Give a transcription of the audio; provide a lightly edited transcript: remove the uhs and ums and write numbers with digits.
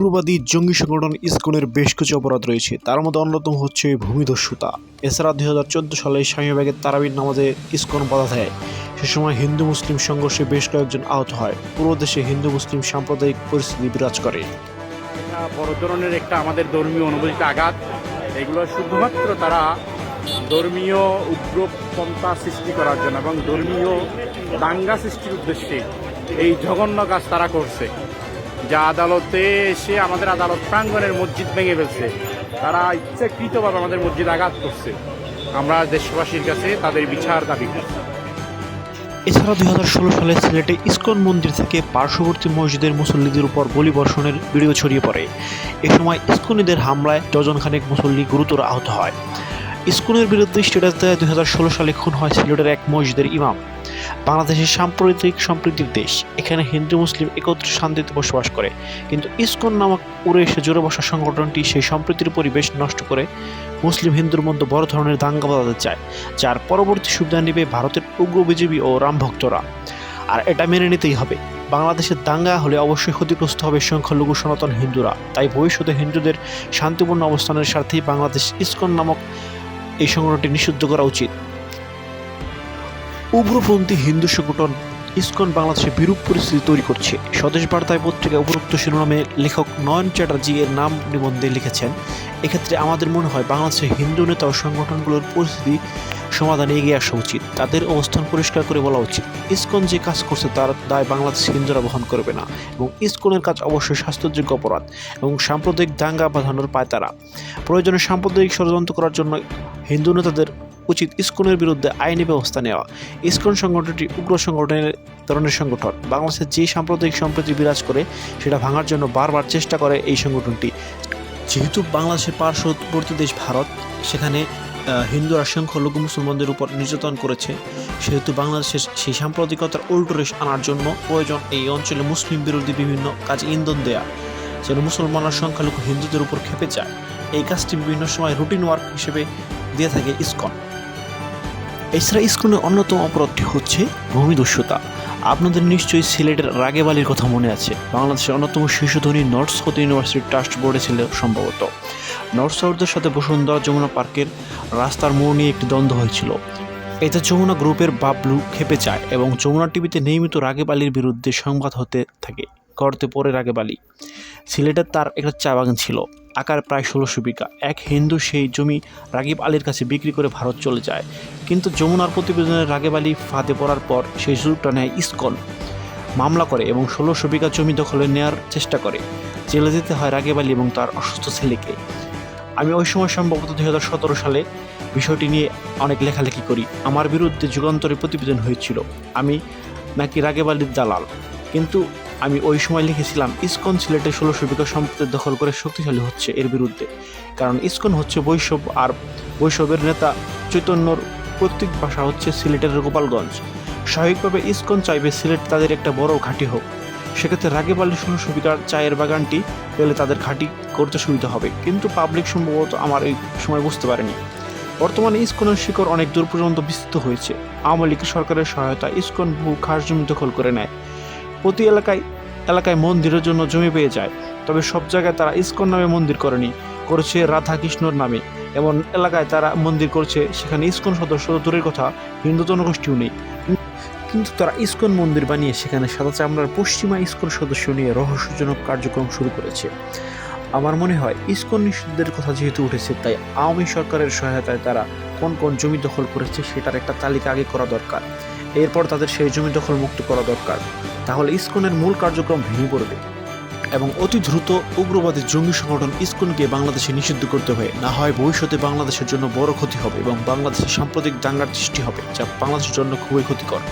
উগ্রবাদী জঙ্গি সংগঠন ইসকনের বেশ কিছু অপরাধ রয়েছে, তার মধ্যে অন্যতম হচ্ছে ভূমিদস্যুতা। এছাড়া 2014 সালে স্বামীবাগের তারাবির নামাজে ইসকন বাধা দেয়। সে সময় হিন্দু মুসলিম সংঘর্ষে বেশ কয়েকজন আহত হয়। পুরো দেশে হিন্দু মুসলিম সাম্প্রদায়িক পরিস্থিতি বিরাজ করে। এটা বড় ধরনের একটা আমাদের ধর্মীয় অনুভূতিতে আঘাত। এগুলো শুধুমাত্র তারা ধর্মীয় উগ্রপন্থা সৃষ্টি করার জন্য এবং ধর্মীয় দাঙ্গা সৃষ্টির উদ্দেশ্যে এই জঘন্য কাজ তারা করছে, যা আদালতে এসে আমাদের আদালত প্রাঙ্গণের মসজিদ ভেঙে ফেলছে। তারা ইচ্ছাকৃতভাবে আমাদের মসজিদ আঘাত করছে। আমরা দেশবাসীর কাছে তাদের বিচার দাবি করছি। এছাড়া 2016 সালে সিলেটে ইসকন মন্দির থেকে পার্শ্ববর্তী মসজিদের মুসল্লিদের উপর গুলিবর্ষণের ভিডিও ছড়িয়ে পড়ে। এ সময় ইসকনিদের হামলায় ডজনখানেক মুসল্লি গুরুতর আহত হয়। ইসকনের বিরুদ্ধে স্ট্যাটাস দেয় 2016 সালে খুন হয় সিলেটের এক মসজিদের ইমাম। বাংলাদেশের সাম্প্রতিক সম্প্রীতির দেশ, এখানে হিন্দু মুসলিম একত্রে শান্তিতে বসবাস করে, কিন্তু ইসকন নামক উড়ে এসে জোরে বসা সংগঠনটি সেই সম্প্রীতির পরিবেশ নষ্ট করে মুসলিম হিন্দুর মধ্যে বড় ধরনের দাঙ্গা বাঁধাতে চায়, যার পরবর্তী সুবিধা নেবে ভারতের উগ্র বিজেপি ও রাম ভক্তরা। আর এটা মেনে নিতেই হবে, বাংলাদেশের দাঙ্গা হলে অবশ্যই ক্ষতিগ্রস্ত হবে সংখ্যালঘু সনাতন হিন্দুরা। তাই ভবিষ্যতে হিন্দুদের শান্তিপূর্ণ অবস্থানের স্বার্থেই বাংলাদেশ ইসকন নামক এই সংগঠনটি নিষিদ্ধ করা উচিত। উগ্রপন্থী হিন্দু সংগঠন ইসকন বাংলাদেশে বিরূপ পরিস্থিতি তৈরি করছে। স্বদেশ বার্তায় পত্রিকায় উপরোক্ত শিরোনামে লেখক নয়ন চ্যাটার্জি এর নাম নিবন্ধে লিখেছেন, এক্ষেত্রে আমাদের মনে হয় বাংলাদেশের হিন্দু নেতা ও সংগঠনগুলোর পরিস্থিতি সমাধানে এগিয়ে আসা উচিত। তাদের অবস্থান পরিষ্কার করে বলা উচিত, ইসকন যে কাজ করছে তার দায় বাংলাদেশ হিন্দুরা বহন করবে না, এবং ইসকনের কাজ অবশ্যই শাস্তিযোগ্য অপরাধ এবং সাম্প্রদায়িক দাঙ্গা বাঁধানোর পায় তারা। প্রয়োজনে সাম্প্রদায়িক ষড়যন্ত্র করার জন্য হিন্দু নেতাদের উচিত ইসকনের বিরুদ্ধে আইনি ব্যবস্থা নেওয়া। ইসকন সংগঠনটি উগ্র সংগঠনের ধরনের সংগঠন। বাংলাদেশে যে সাম্প্রদায়িক সম্প্রীতি বিরাজ করে সেটা ভাঙার জন্য বারবার চেষ্টা করে এই সংগঠনটি। যেহেতু বাংলাদেশের পার্শ্ববর্তী দেশ ভারত, সেখানে হিন্দুরা সংখ্যালঘু মুসলমানদের উপর নির্যাতন করেছে, সেহেতু বাংলাদেশের সেই সাম্প্রদায়িকতার উল্টো রেশ আনার জন্য প্রয়োজন এই অঞ্চলে মুসলিম বিরোধী বিভিন্ন কাজে ইন্ধন দেয়া, যেন মুসলমানরা সংখ্যালঘু হিন্দুদের উপর খেপে যায়। এই কাজটি বিভিন্ন সময় রুটিন ওয়ার্ক হিসেবে দিয়ে থাকে ইসকন। এছাড়া ইসকনের অন্যতম অপরাধটি হচ্ছে ভূমিদস্যুতা। আপনাদের নিশ্চয়ই সিলেটের রাগেব আলীর কথা মনে আছে। বাংলাদেশের অন্যতম শীর্ষ ধনী নর্থ সাউথ ইউনিভার্সিটির ট্রাস্ট বোর্ডে ছিল সম্ভবত। নর্থ সাউথদের সাথে বসুন্ধরা যমুনা পার্কের রাস্তার মোড় নিয়ে একটি দ্বন্দ্ব হয়েছিল। এতে যমুনা গ্রুপের বাবলু খেপে যায় এবং যমুনা টিভিতে নিয়মিত রাগেব আলীর বিরুদ্ধে সংবাদ হতে থাকে। গর্তে পড়ে রাগেব আলী। সিলেটের তার একটা চা বাগান ছিল, আকার প্রায় 1600 বিঘা। এক হিন্দু সেই জমি রাগেব আলীর কাছে বিক্রি করে ভারত চলে যায়, কিন্তু যমুনার প্রতিবেদনে রাগেব আলী ফাঁদে পড়ার পর সেই সুযোগটা নেয় ইসকন, মামলা করে এবং 1600 বিঘা জমি দখলে নেওয়ার চেষ্টা করে। জেলে যেতে হয় রাগেব আলী এবং তার অসুস্থ ছেলেকে। আমি ওই সময় সম্ভবত 2017 সালে বিষয়টি নিয়ে অনেক লেখালেখি করি। আমার বিরুদ্ধে যুগান্তরে প্রতিবেদন হয়েছিল আমি নাকি রাগেব আলীর দালাল, কিন্তু আমি ওই সময় লিখেছিলাম ইসকন সিলেটে 1600 বিঘা সম্পত্তি দখল করে শক্তিশালী হচ্ছে এর বিরুদ্ধে, কারণ ইসকন হচ্ছে বৈষ্ণব, আর বৈষ্ণবের নেতা চৈতন্যর প্রত্যেক ভাষা হচ্ছে সিলেটের গোপালগঞ্জ। স্বাভাবিকভাবে ইসকন চাইবে সিলেট তাদের একটা বড় ঘাঁটি হোক। সেক্ষেত্রে রাগেব আলী 1600 বিঘার চায়ের বাগানটি পেলে তাদের ঘাঁটি করতে সুবিধা হবে, কিন্তু পাবলিক সম্ভবত আমার এই সময় বুঝতে পারেনি। বর্তমানে ইসকনের শিকড় অনেক দূর পর্যন্ত বিস্তৃত হয়েছে। আওয়ামী লীগ সরকারের সহায়তায় ইসকন বহু খাস জমি দখল করে নেয়। প্রতি এলাকায় মন্দিরের জন্য জমি পেয়ে যায়, তবে সব জায়গায় তারা ইসকন নামে মন্দির করেছে রাধা কৃষ্ণর নামে। এমন এলাকায় তারা মন্দির করছে সেখানে ইসকন সদস্য দূরের কথা হিন্দু জনগোষ্ঠীও নেই, কিন্তু তারা ইসকন মন্দির বানিয়ে সেখানে সাদা চামড়ার পশ্চিমা ইসকন সদস্য নিয়ে রহস্যজনক কার্যক্রম শুরু করেছে। আমার মনে হয় ইসকন নিষিদ্ধের কথা যেহেতু উঠেছে, তাই আওয়ামী সরকারের সহায়তায় তারা কোন কোন জমি দখল করেছে সেটার একটা তালিকা আগে করা দরকার। এরপর তাদের সেই জমি দখল মুক্ত করা দরকার, তাহলে ইসকনের মূল কার্যক্রম ভেঙে পড়বে এবং অতি দ্রুত উগ্রবাদী জঙ্গি সংগঠন ইসকনকে বাংলাদেশে নিষিদ্ধ করতে হবে। না হয় ভবিষ্যতে বাংলাদেশের জন্য বড় ক্ষতি হবে এবং বাংলাদেশে সাম্প্রদায়িক দাঙ্গার সৃষ্টি হবে, যা বাংলাদেশের জন্য খুবই ক্ষতিকর।